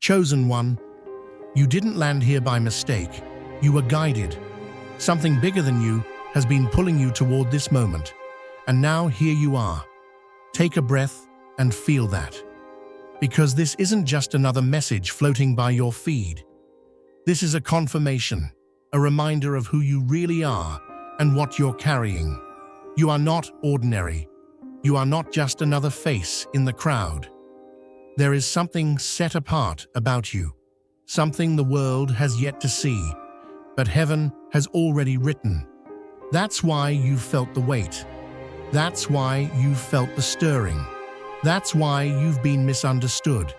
Chosen one, you didn't land here by mistake. You were guided. Something bigger than you has been pulling you toward this moment. And now here you are. Take a breath and feel that. Because this isn't just another message floating by your feed. This is a confirmation, a reminder of who you really are and what you're carrying. You are not ordinary. You are not just another face in the crowd. There is something set apart about you, something the world has yet to see, but heaven has already written. That's why you've felt the weight. That's why you've felt the stirring. That's why you've been misunderstood.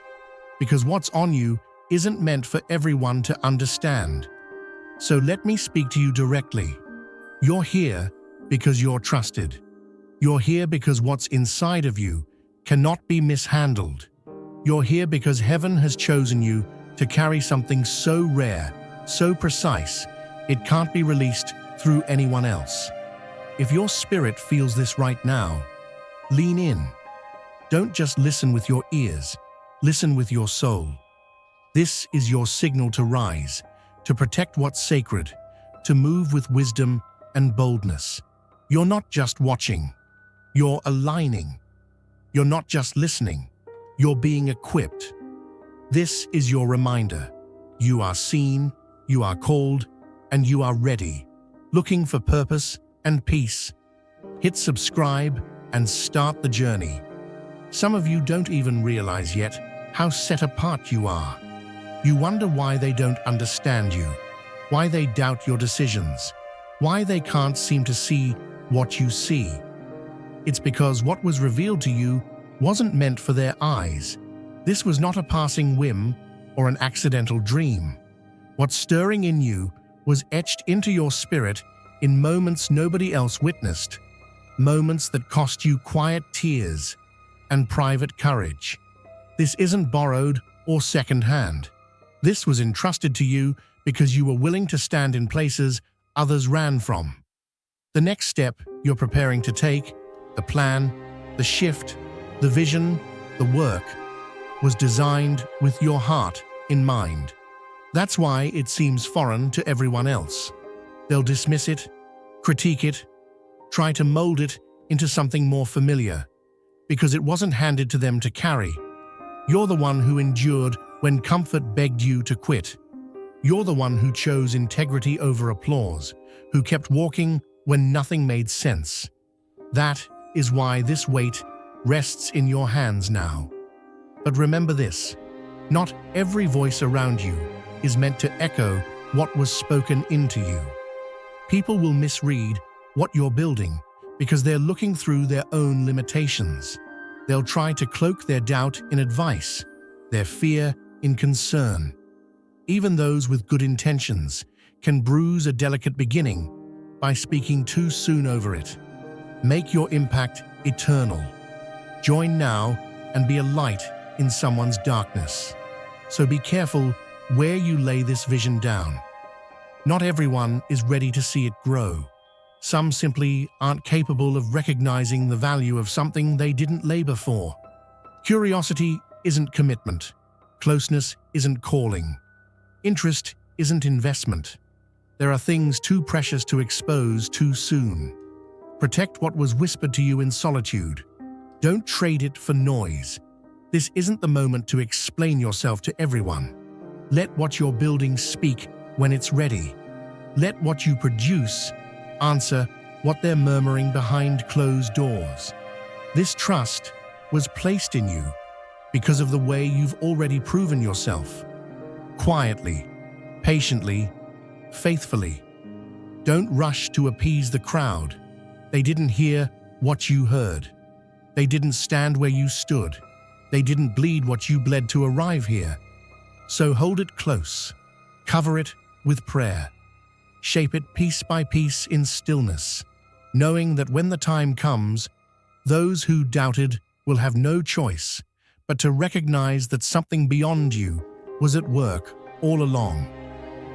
Because what's on you isn't meant for everyone to understand. So let me speak to you directly. You're here because you're trusted. You're here because what's inside of you cannot be mishandled. You're here because heaven has chosen you to carry something so rare, so precise, it can't be released through anyone else. If your spirit feels this right now, lean in. Don't just listen with your ears, listen with your soul. This is your signal to rise, to protect what's sacred, to move with wisdom and boldness. You're not just watching, you're aligning. You're not just listening, you're being equipped. This is your reminder. You are seen, you are called, and you are ready. Looking for purpose and peace? Hit subscribe and start the journey. Some of you don't even realize yet how set apart you are. You wonder why they don't understand you, why they doubt your decisions, why they can't seem to see what you see. It's because what was revealed to you wasn't meant for their eyes. This was not a passing whim or an accidental dream. What's stirring in you was etched into your spirit in moments nobody else witnessed, moments that cost you quiet tears and private courage. This isn't borrowed or second-hand. This was entrusted to you because you were willing to stand in places others ran from. The next step you're preparing to take, the plan, the shift, the vision, the work, was designed with your heart in mind. That's why it seems foreign to everyone else. They'll dismiss it, critique it, try to mold it into something more familiar, because it wasn't handed to them to carry. You're the one who endured when comfort begged you to quit. You're the one who chose integrity over applause, who kept walking when nothing made sense. That is why this weight rests in your hands now. But remember this, not every voice around you is meant to echo what was spoken into you. People will misread what you're building because they're looking through their own limitations. They'll try to cloak their doubt in advice, their fear in concern. Even those with good intentions can bruise a delicate beginning by speaking too soon over it. Make your impact eternal. Join now and be a light in someone's darkness. So be careful where you lay this vision down. Not everyone is ready to see it grow. Some simply aren't capable of recognizing the value of something they didn't labor for. Curiosity isn't commitment. Closeness isn't calling. Interest isn't investment. There are things too precious to expose too soon. Protect what was whispered to you in solitude. Don't trade it for noise. This isn't the moment to explain yourself to everyone. Let what you're building speak when it's ready. Let what you produce answer what they're murmuring behind closed doors. This trust was placed in you because of the way you've already proven yourself. Quietly, patiently, faithfully. Don't rush to appease the crowd. They didn't hear what you heard. They didn't stand where you stood. They didn't bleed what you bled to arrive here. So hold it close. Cover it with prayer. Shape it piece by piece in stillness, knowing that when the time comes, those who doubted will have no choice but to recognize that something beyond you was at work all along.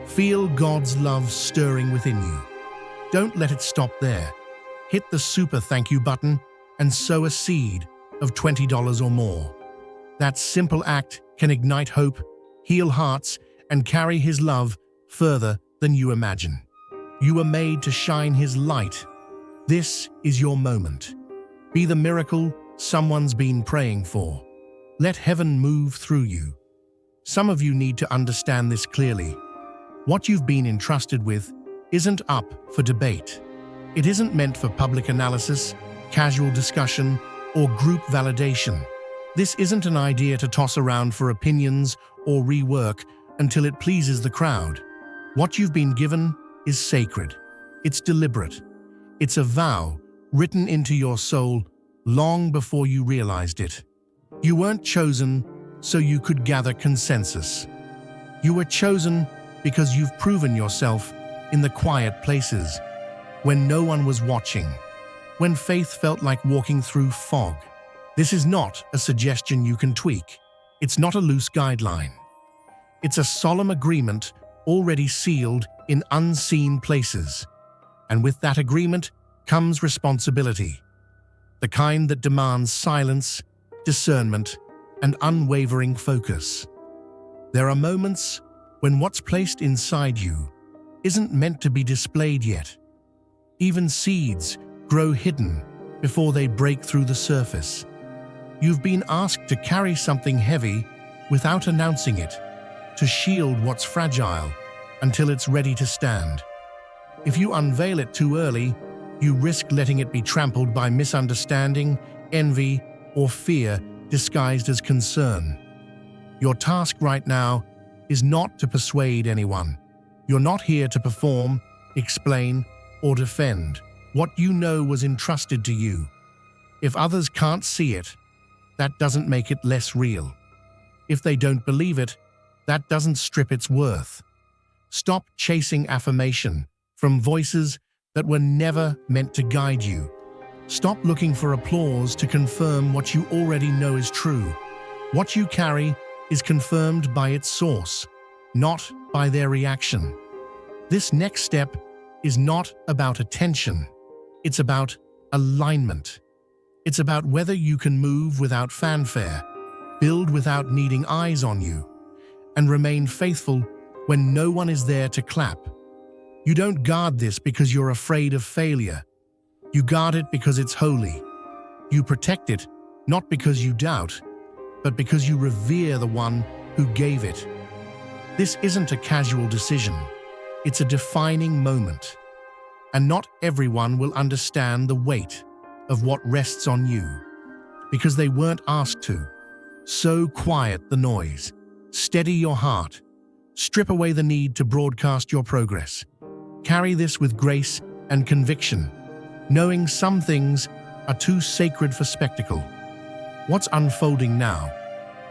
Feel God's love stirring within you. Don't let it stop there. Hit the super thank you button and sow a seed of $20 or more. That simple act can ignite hope heal hearts, and carry His love further than you imagine. You were made to shine His light. This is your moment. Be the miracle someone's been praying for. Let heaven move through you. Some of you need to understand this clearly. What you've been entrusted with isn't up for debate. It isn't meant for public analysis, casual discussion, or group validation. This isn't an idea to toss around for opinions or rework until it pleases the crowd. What you've been given is sacred. It's deliberate. It's a vow written into your soul long before you realized it. You weren't chosen so you could gather consensus. You were chosen because you've proven yourself in the quiet places, when no one was watching, when faith felt like walking through fog. This is not a suggestion you can tweak. It's not a loose guideline. It's a solemn agreement already sealed in unseen places. And with that agreement comes responsibility, the kind that demands silence, discernment, and unwavering focus. There are moments when what's placed inside you isn't meant to be displayed yet. Even seeds grow hidden before they break through the surface. You've been asked to carry something heavy without announcing it, to shield what's fragile until it's ready to stand. If you unveil it too early, you risk letting it be trampled by misunderstanding, envy, or fear disguised as concern. Your task right now is not to persuade anyone. You're not here to perform, explain, or defend what you know was entrusted to you. If others can't see it, that doesn't make it less real. If they don't believe it, that doesn't strip its worth. Stop chasing affirmation from voices that were never meant to guide you. Stop looking for applause to confirm what you already know is true. What you carry is confirmed by its source, not by their reaction. This next step is not about attention. It's about alignment. It's about whether you can move without fanfare, build without needing eyes on you, and remain faithful when no one is there to clap. You don't guard this because you're afraid of failure. You guard it because it's holy. You protect it not because you doubt, but because you revere the one who gave it. This isn't a casual decision. It's a defining moment. And not everyone will understand the weight of what rests on you, because they weren't asked to. So quiet the noise. Steady your heart. Strip away the need to broadcast your progress. Carry this with grace and conviction, knowing some things are too sacred for spectacle. What's unfolding now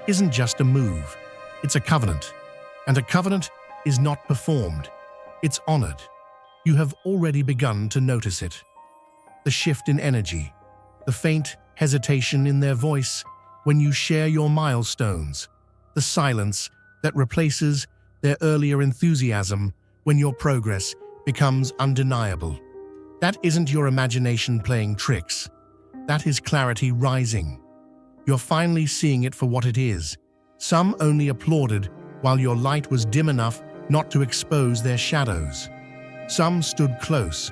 isn't just a move, it's a covenant. And a covenant is not performed, it's honored. You have already begun to notice it. The shift in energy, the faint hesitation in their voice when you share your milestones, the silence that replaces their earlier enthusiasm when your progress becomes undeniable. That isn't your imagination playing tricks. That is clarity rising. You're finally seeing it for what it is. Some only applauded while your light was dim enough not to expose their shadows. Some stood close,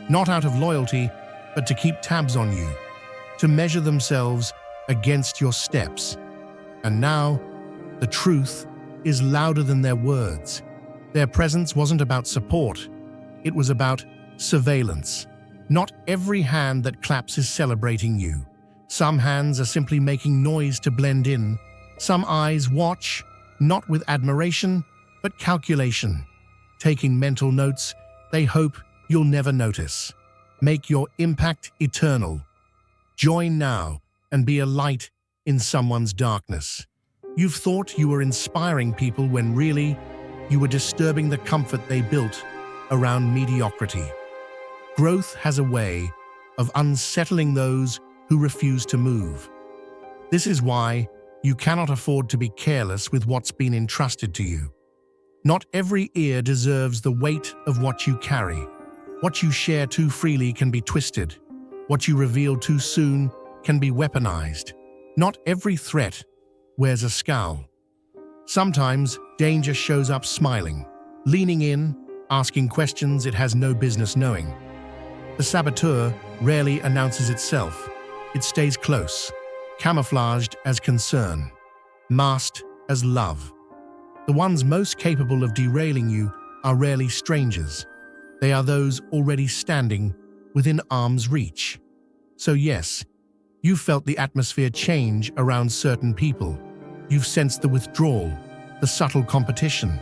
not out of loyalty, but to keep tabs on you, to measure themselves against your steps. And now, the truth is louder than their words. Their presence wasn't about support, it was about surveillance. Not every hand that claps is celebrating you. Some hands are simply making noise to blend in. Some eyes watch, not with admiration, but calculation. Taking mental notes they hope you'll never notice. Make your impact eternal. Join now and be a light in someone's darkness. You've thought you were inspiring people when really you were disturbing the comfort they built around mediocrity. Growth has a way of unsettling those who refuse to move. This is why you cannot afford to be careless with what's been entrusted to you. Not every ear deserves the weight of what you carry. What you share too freely can be twisted. What you reveal too soon can be weaponized. Not every threat wears a scowl. Sometimes danger shows up smiling, leaning in, asking questions it has no business knowing. The saboteur rarely announces itself. It stays close, camouflaged as concern, masked as love. The ones most capable of derailing you are rarely strangers. They are those already standing within arm's reach. So yes, you've felt the atmosphere change around certain people. You've sensed the withdrawal, the subtle competition.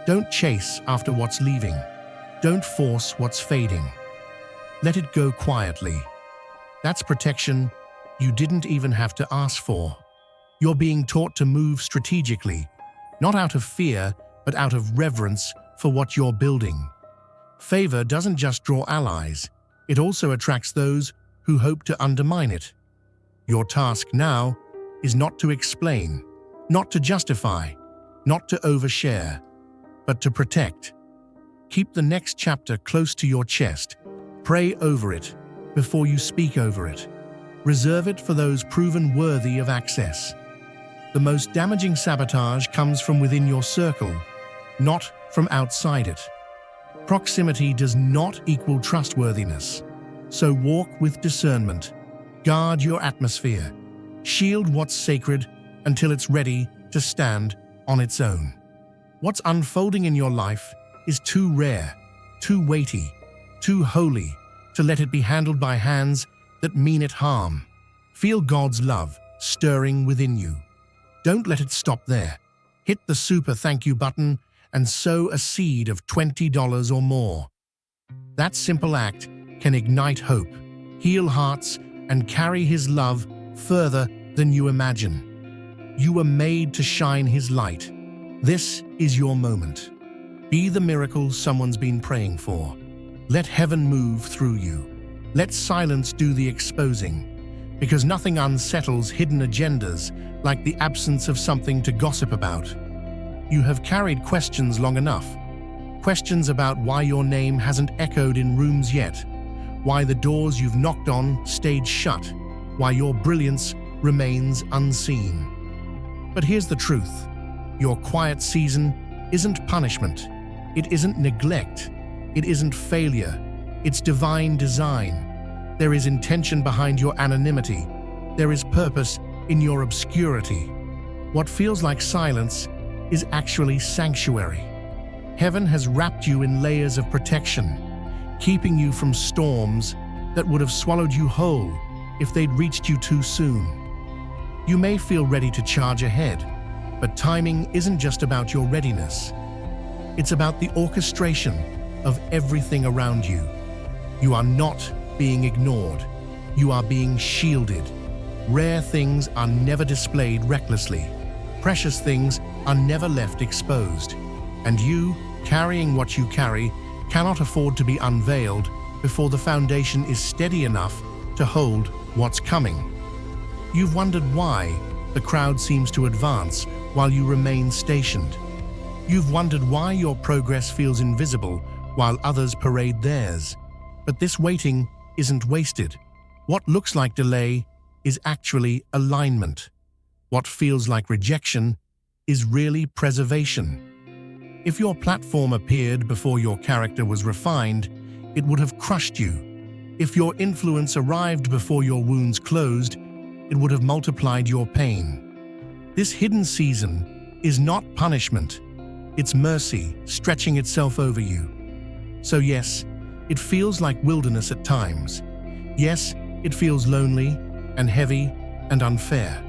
Don't chase after what's leaving. Don't force what's fading. Let it go quietly. That's protection you didn't even have to ask for. You're being taught to move strategically, not out of fear, but out of reverence for what you're building. Favor doesn't just draw allies, it also attracts those who hope to undermine it. Your task now is not to explain, not to justify, not to overshare, but to protect. Keep the next chapter close to your chest. Pray over it before you speak over it. Reserve it for those proven worthy of access. The most damaging sabotage comes from within your circle, not from outside it. Proximity does not equal trustworthiness. So walk with discernment. Guard your atmosphere. Shield what's sacred until it's ready to stand on its own. What's unfolding in your life is too rare, too weighty, too holy to let it be handled by hands that mean it harm. Feel God's love stirring within you. Don't let it stop there. Hit the super thank you button and sow a seed of $20 or more. That simple act can ignite hope, heal hearts, and carry His love further than you imagine. You were made to shine His light. This is your moment. Be the miracle someone's been praying for. Let heaven move through you. Let silence do the exposing, because nothing unsettles hidden agendas like the absence of something to gossip about. You have carried questions long enough. Questions about why your name hasn't echoed in rooms yet, why the doors you've knocked on stayed shut, why your brilliance remains unseen. But here's the truth. Your quiet season isn't punishment. It isn't neglect. It isn't failure. It's divine design. There is intention behind your anonymity. There is purpose in your obscurity. What feels like silence is actually sanctuary. Heaven has wrapped you in layers of protection, keeping you from storms that would have swallowed you whole if they'd reached you too soon. You may feel ready to charge ahead, but timing isn't just about your readiness. It's about the orchestration of everything around you. You are not being ignored. You are being shielded. Rare things are never displayed recklessly. Precious things are never left exposed. And you, carrying what you carry, cannot afford to be unveiled before the foundation is steady enough to hold what's coming. You've wondered why the crowd seems to advance while you remain stationed. You've wondered why your progress feels invisible while others parade theirs. But this waiting isn't wasted. What looks like delay is actually alignment. What feels like rejection is really preservation. If your platform appeared before your character was refined, it would have crushed you. If your influence arrived before your wounds closed, it would have multiplied your pain. This hidden season is not punishment. It's mercy stretching itself over you. So yes, it feels like wilderness at times. Yes, it feels lonely and heavy and unfair.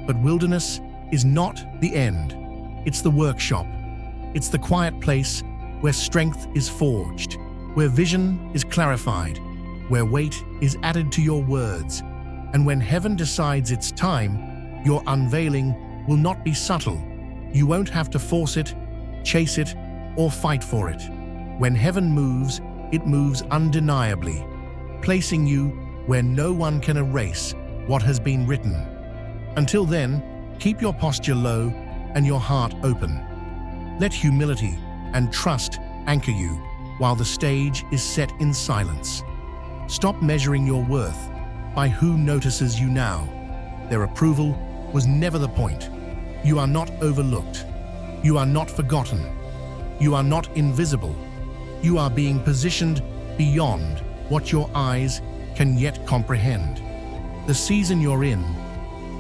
But wilderness is not the end. It's the workshop. It's the quiet place where strength is forged, where vision is clarified, where weight is added to your words. And when heaven decides it's time, your unveiling will not be subtle. You won't have to force it, chase it, or fight for it. When heaven moves, it moves undeniably, placing you where no one can erase what has been written. Until then, keep your posture low and your heart open. Let humility and trust anchor you while the stage is set in silence. Stop measuring your worth by who notices you now. Their approval was never the point. You are not overlooked. You are not forgotten. You are not invisible. You are being positioned beyond what your eyes can yet comprehend. The season you're in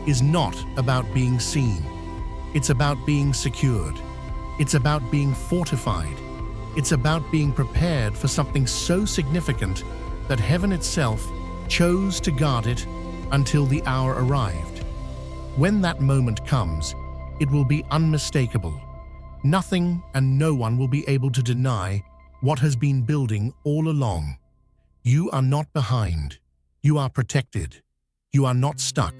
is not about being seen. It's about being secured. It's about being fortified. It's about being prepared for something so significant that heaven itself chose to guard it until the hour arrived. When that moment comes, it will be unmistakable. Nothing and no one will be able to deny what has been building all along. You are not behind. You are protected. You are not stuck.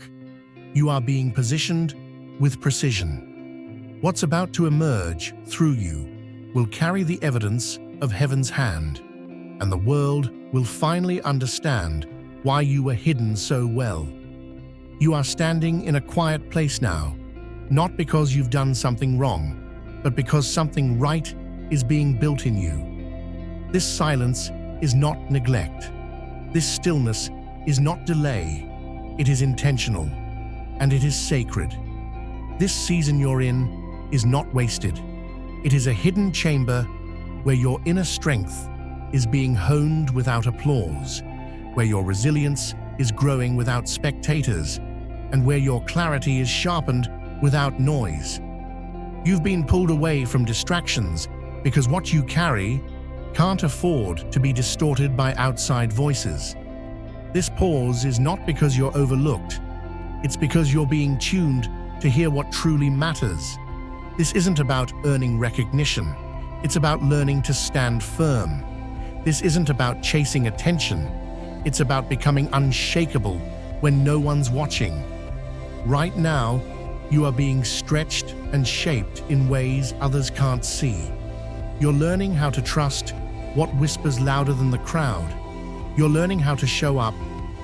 You are being positioned with precision. What's about to emerge through you will carry the evidence of heaven's hand, and the world will finally understand why you were hidden so well. You are standing in a quiet place now, not because you've done something wrong, but because something right is being built in you. This silence is not neglect. This stillness is not delay. It is intentional, and it is sacred. This season you're in is not wasted. It is a hidden chamber where your inner strength is being honed without applause, where your resilience is growing without spectators, and where your clarity is sharpened without noise. You've been pulled away from distractions because what you carry can't afford to be distorted by outside voices. This pause is not because you're overlooked. It's because you're being tuned to hear what truly matters. This isn't about earning recognition. It's about learning to stand firm. This isn't about chasing attention. It's about becoming unshakable when no one's watching. Right now, you are being stretched and shaped in ways others can't see. You're learning how to trust what whispers louder than the crowd. You're learning how to show up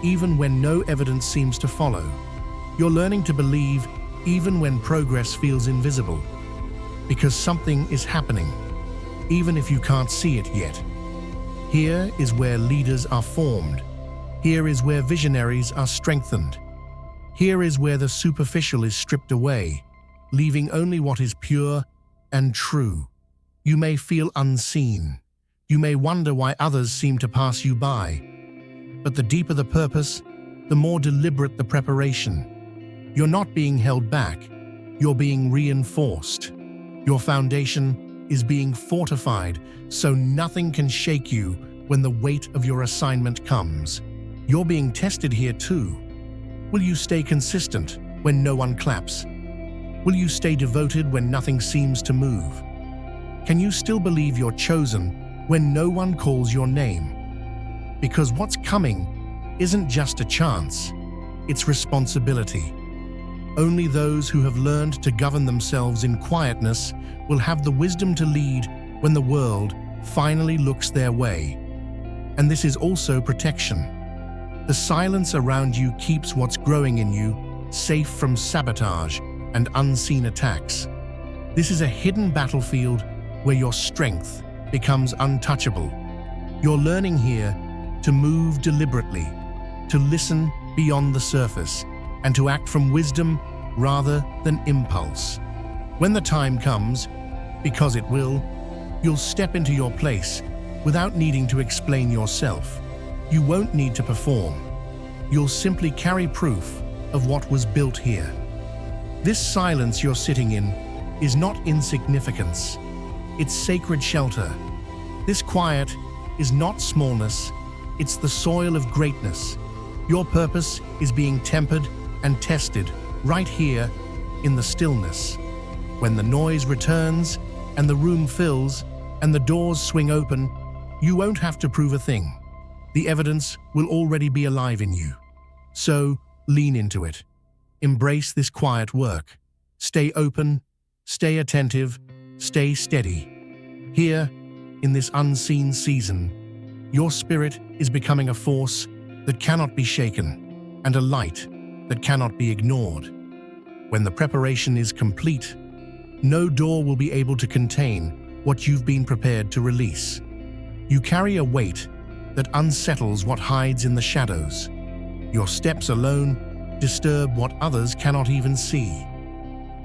even when no evidence seems to follow. You're learning to believe even when progress feels invisible. Because something is happening, even if you can't see it yet. Here is where leaders are formed. Here is where visionaries are strengthened. Here is where the superficial is stripped away, leaving only what is pure and true. You may feel unseen. You may wonder why others seem to pass you by. But the deeper the purpose, the more deliberate the preparation. You're not being held back. You're being reinforced. Your foundation is being fortified so nothing can shake you when the weight of your assignment comes. You're being tested here too. Will you stay consistent when no one claps? Will you stay devoted when nothing seems to move? Can you still believe you're chosen when no one calls your name? Because what's coming isn't just a chance, it's responsibility. Only those who have learned to govern themselves in quietness will have the wisdom to lead when the world finally looks their way. And this is also protection. The silence around you keeps what's growing in you safe from sabotage and unseen attacks. This is a hidden battlefield where your strength becomes untouchable. You're learning here to move deliberately, to listen beyond the surface, and to act from wisdom rather than impulse. When the time comes, because it will, you'll step into your place without needing to explain yourself. You won't need to perform. You'll simply carry proof of what was built here. This silence you're sitting in is not insignificance. It's sacred shelter. This quiet is not smallness. It's the soil of greatness. Your purpose is being tempered and tested right here in the stillness. When the noise returns and the room fills and the doors swing open, you won't have to prove a thing. The evidence will already be alive in you. So lean into it. Embrace this quiet work. Stay open, stay attentive, stay steady. Here, in this unseen season, your spirit is becoming a force that cannot be shaken and a light that cannot be ignored. When the preparation is complete, no door will be able to contain what you've been prepared to release. You carry a weight that unsettles what hides in the shadows. Your steps alone disturb what others cannot even see.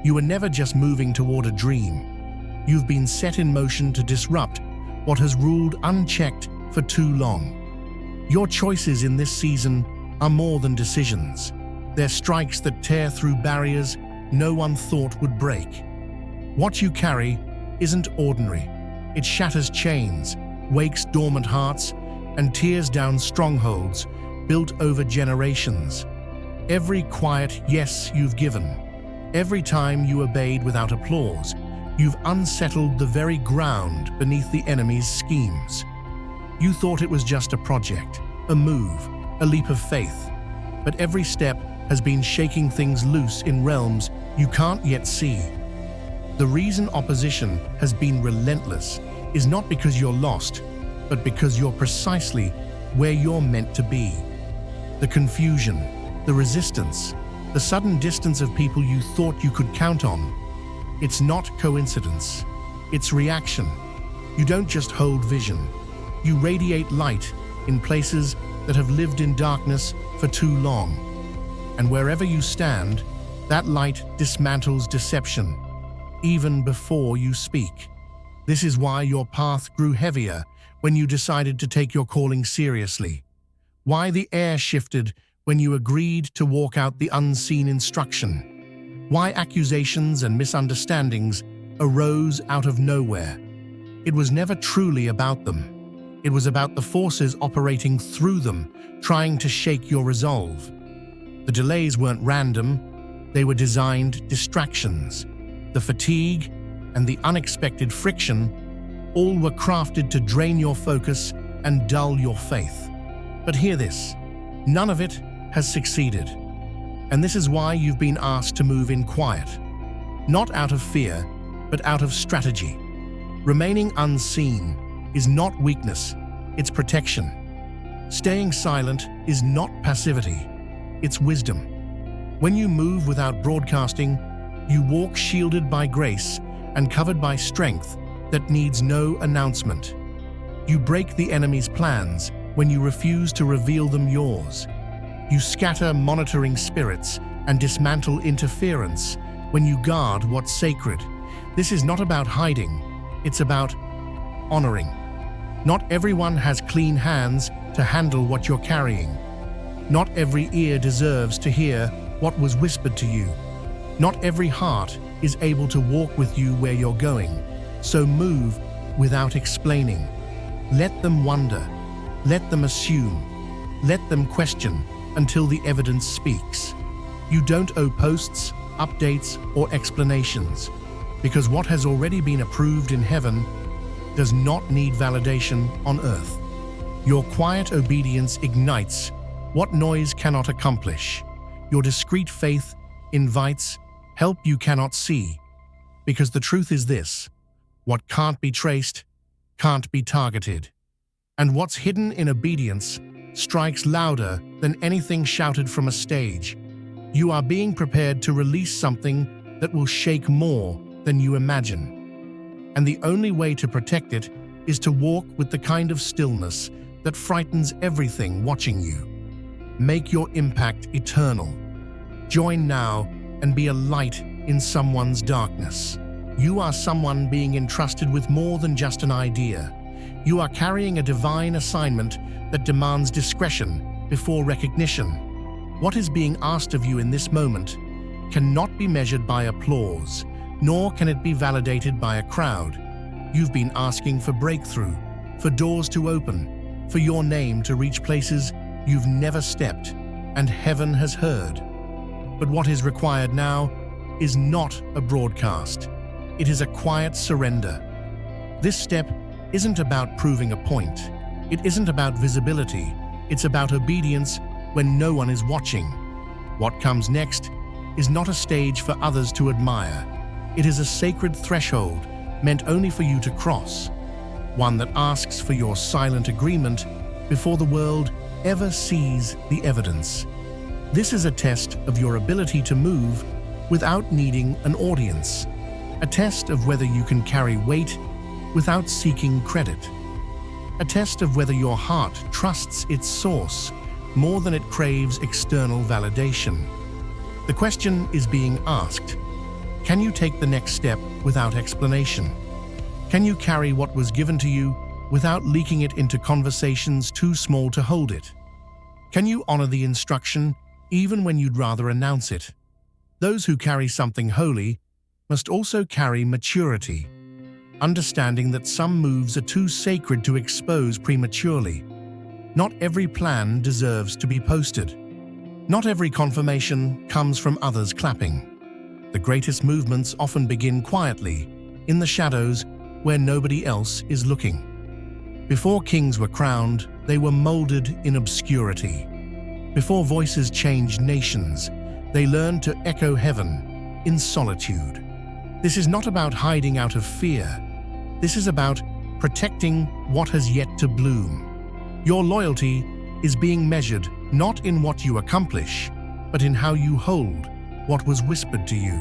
You were never just moving toward a dream. You've been set in motion to disrupt what has ruled unchecked for too long. Your choices in this season are more than decisions. They're strikes that tear through barriers no one thought would break. What you carry isn't ordinary. It shatters chains, wakes dormant hearts, and tears down strongholds built over generations. Every quiet yes you've given, every time you obeyed without applause, you've unsettled the very ground beneath the enemy's schemes. You thought it was just a project, a move, a leap of faith, but every step has been shaking things loose in realms you can't yet see. The reason opposition has been relentless is not because you're lost, but because you're precisely where you're meant to be. The confusion, the resistance, the sudden distance of people you thought you could count on. It's not coincidence, it's reaction. You don't just hold vision, you radiate light in places that have lived in darkness for too long. And wherever you stand, that light dismantles deception, even before you speak. This is why your path grew heavier when you decided to take your calling seriously. Why the air shifted when you agreed to walk out the unseen instruction. Why accusations and misunderstandings arose out of nowhere. It was never truly about them. It was about the forces operating through them, trying to shake your resolve. The delays weren't random, they were designed distractions. The fatigue and the unexpected friction, all were crafted to drain your focus and dull your faith. But hear this, none of it has succeeded. And this is why you've been asked to move in quiet. Not out of fear, but out of strategy. Remaining unseen is not weakness, it's protection. Staying silent is not passivity, it's wisdom. When you move without broadcasting, you walk shielded by grace and covered by strength that needs no announcement. You break the enemy's plans when you refuse to reveal them yours. You scatter monitoring spirits and dismantle interference when you guard what's sacred. This is not about hiding, it's about honoring. Not everyone has clean hands to handle what you're carrying. Not every ear deserves to hear what was whispered to you. Not every heart is able to walk with you where you're going. So move without explaining. Let them wonder. Let them assume. Let them question until the evidence speaks. You don't owe posts, updates, or explanations, because what has already been approved in heaven does not need validation on earth. Your quiet obedience ignites what noise cannot accomplish. Your discreet faith invites help you cannot see. Because the truth is this: what can't be traced can't be targeted. And what's hidden in obedience strikes louder than anything shouted from a stage. You are being prepared to release something that will shake more than you imagine. And the only way to protect it is to walk with the kind of stillness that frightens everything watching you. Make your impact eternal. Join now and be a light in someone's darkness. You are someone being entrusted with more than just an idea. You are carrying a divine assignment that demands discretion before recognition. What is being asked of you in this moment cannot be measured by applause, nor can it be validated by a crowd. You've been asking for breakthrough, for doors to open, for your name to reach places you've never stepped, and heaven has heard. But what is required now is not a broadcast. It is a quiet surrender. This step isn't about proving a point. It isn't about visibility. It's about obedience when no one is watching. What comes next is not a stage for others to admire. It is a sacred threshold meant only for you to cross, one that asks for your silent agreement before the world ever sees the evidence. This is a test of your ability to move without needing an audience, a test of whether you can carry weight without seeking credit, a test of whether your heart trusts its source more than it craves external validation. The question is being asked: Can you take the next step without explanation? Can you carry what was given to you without leaking it into conversations too small to hold it? Can you honor the instruction even when you'd rather announce it? Those who carry something holy must also carry maturity, understanding that some moves are too sacred to expose prematurely. Not every plan deserves to be posted. Not every confirmation comes from others clapping. The greatest movements often begin quietly, in the shadows where nobody else is looking. Before kings were crowned, they were molded in obscurity. Before voices changed nations, they learned to echo heaven in solitude. This is not about hiding out of fear. This is about protecting what has yet to bloom. Your loyalty is being measured not in what you accomplish, but in how you hold what was whispered to you.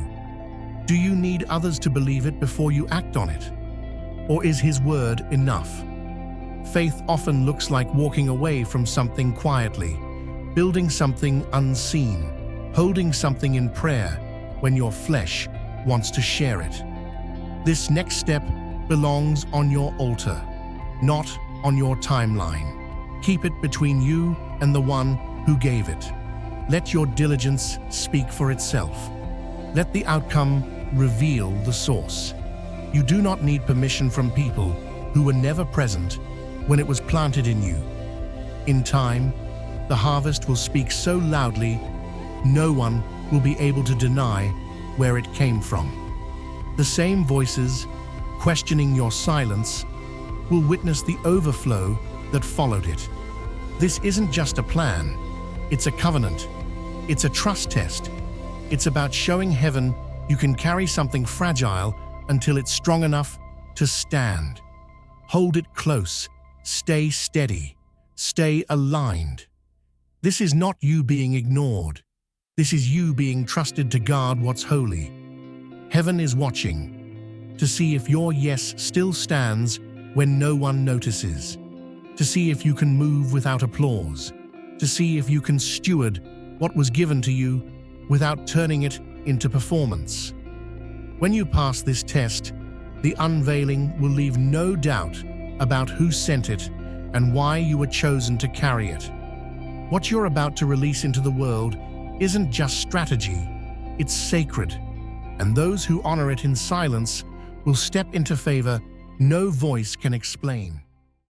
Do you need others to believe it before you act on it? Or is His word enough? Faith often looks like walking away from something quietly, building something unseen, holding something in prayer when your flesh wants to share it. This next step belongs on your altar, not on your timeline. Keep it between you and the one who gave it. Let your diligence speak for itself. Let the outcome reveal the source. You do not need permission from people who were never present when it was planted in you. In time, the harvest will speak so loudly, no one will be able to deny where it came from. The same voices questioning your silence will witness the overflow that followed it. This isn't just a plan, it's a covenant. It's a trust test. It's about showing heaven you can carry something fragile until it's strong enough to stand. Hold it close, stay steady, stay aligned. This is not you being ignored. This is you being trusted to guard what's holy. Heaven is watching to see if your yes still stands when no one notices, to see if you can move without applause, to see if you can steward what was given to you without turning it into performance. When you pass this test, the unveiling will leave no doubt about who sent it and why you were chosen to carry it. What you're about to release into the world isn't just strategy, it's sacred, and those who honor it in silence will step into favor no voice can explain.